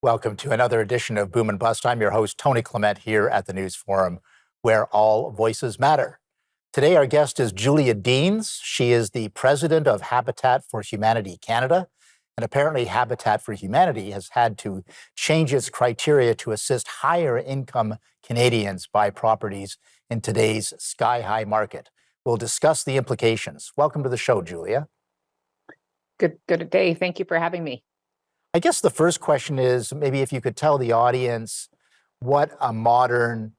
Welcome to another edition of Boom and Bust. I'm your host, Tony Clement, here at the News Forum, where all voices matter. Today, our guest is Julia Deans. She is the president of Habitat for Humanity Canada. And apparently, Habitat for Humanity has had to change its criteria to assist higher income Canadians buy properties in today's sky-high market. We'll discuss the implications. Welcome to the show, Julia. Good day. Thank you for having me. I guess the first question is maybe if you could tell the audience what a modern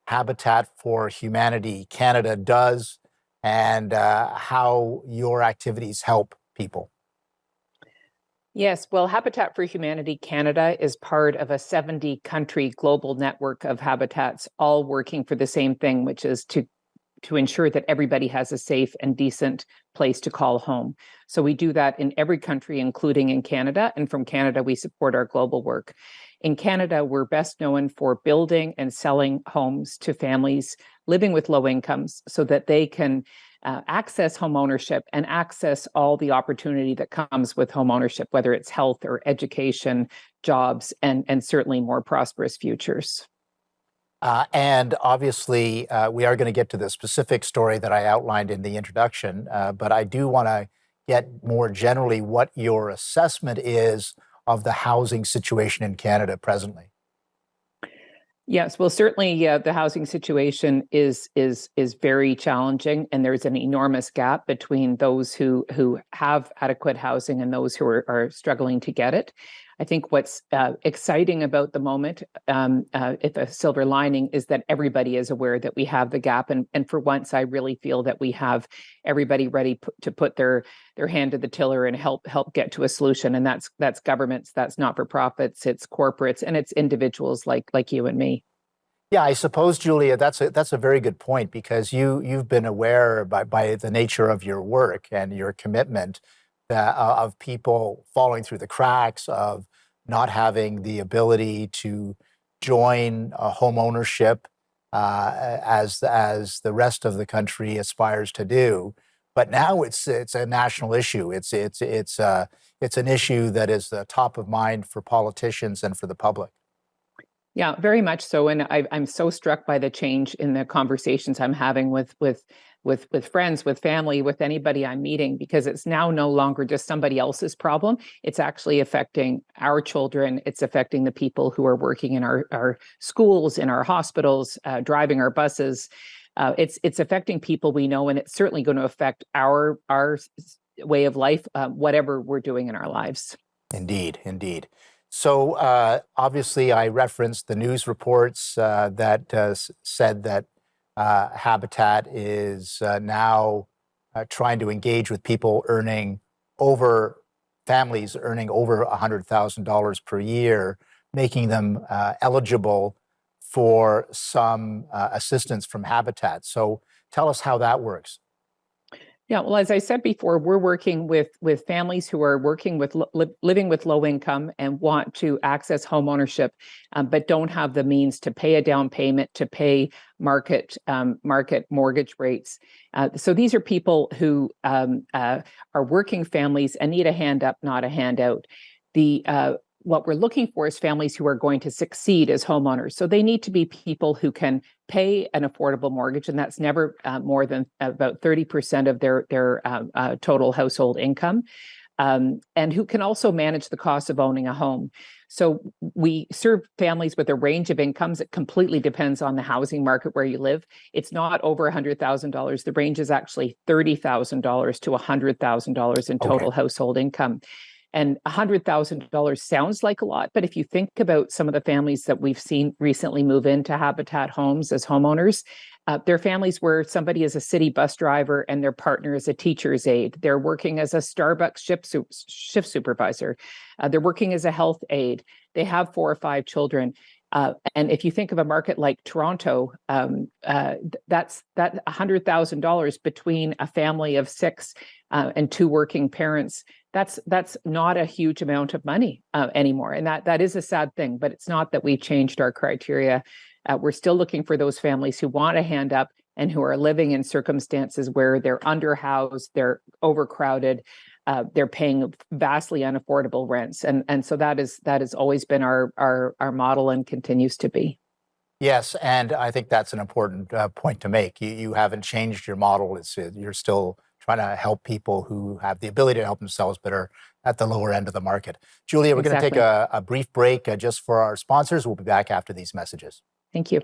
Habitat for Humanity Canada does and how your activities help people. Yes, well, Habitat for Humanity Canada is part of a 70-country global network of habitats, all working for the same thing, which is to ensure that everybody has a safe and decent place to call home. So we do that in every country, including in Canada. And from Canada, we support our global work. In Canada, we're best known for building and selling homes to families living with low incomes so that they can access home ownership and access all the opportunity that comes with home ownership, whether it's health or education, jobs, and certainly more prosperous futures. And obviously, we are going to get to the specific story that I outlined in the introduction, but I do want to get more generally what your assessment is of the housing situation in Canada presently. Yes, well, certainly the housing situation is very challenging, and there's an enormous gap between those who have adequate housing and those who are struggling to get it. I think what's exciting about the moment, if a silver lining, is that everybody is aware that we have the gap, and for once, I really feel that we have everybody ready to put their hand to the tiller and help get to a solution. And that's governments, that's not-for-profits, it's corporates, and it's individuals like you and me. Yeah, I suppose, Julia, that's a very good point, because you've been aware by the nature of your work and your commitment of people falling through the cracks, of not having the ability to join home ownership as the rest of the country aspires to do. But now it's a national issue. It's an issue that is top of mind for politicians and for the public. Yeah, very much so. And I'm so struck by the change in the conversations I'm having with friends, with family, with anybody I'm meeting, because it's now no longer just somebody else's problem. It's actually affecting our children. It's affecting the people who are working in our schools, in our hospitals, driving our buses. It's affecting people we know, and it's certainly going to affect our way of life, whatever we're doing in our lives. Indeed, indeed. So obviously, I referenced the news reports that said that Habitat is now trying to engage with families earning over $100,000 per year, making them eligible for some assistance from Habitat. So tell us how that works. Yeah, well, as I said before, we're working with families who are working with living with low income and want to access home ownership, but don't have the means to pay a down payment, to pay market mortgage rates. So these are people who are working families and need a hand up, not a handout. What we're looking for is families who are going to succeed as homeowners. So they need to be people who can pay an affordable mortgage, and that's never more than about 30% of their total household income, and who can also manage the cost of owning a home. So we serve families with a range of incomes. It completely depends on the housing market where you live. It's not over $100,000. The range is actually $30,000 to $100,000 in total household income. And $100,000 sounds like a lot, but if you think about some of the families that we've seen recently move into Habitat homes as homeowners, they're families where somebody is a city bus driver and their partner is a teacher's aide. They're working as a Starbucks shift supervisor. They're working as a health aide. They have 4 or 5 children. And if you think of a market like Toronto, that's $100,000 between a family of 6 and 2 working parents. That's not a huge amount of money anymore. And that is a sad thing, but it's not that we've changed our criteria. We're still looking for those families who want a hand up and who are living in circumstances where they're underhoused, they're overcrowded, they're paying vastly unaffordable rents, and so that has always been our model and continues to be. Yes, and I think that's an important point to make. You haven't changed your model. You're still trying to help people who have the ability to help themselves but are at the lower end of the market. Julia, we're going to take Exactly. a brief break just for our sponsors. We'll be back after these messages. Thank you.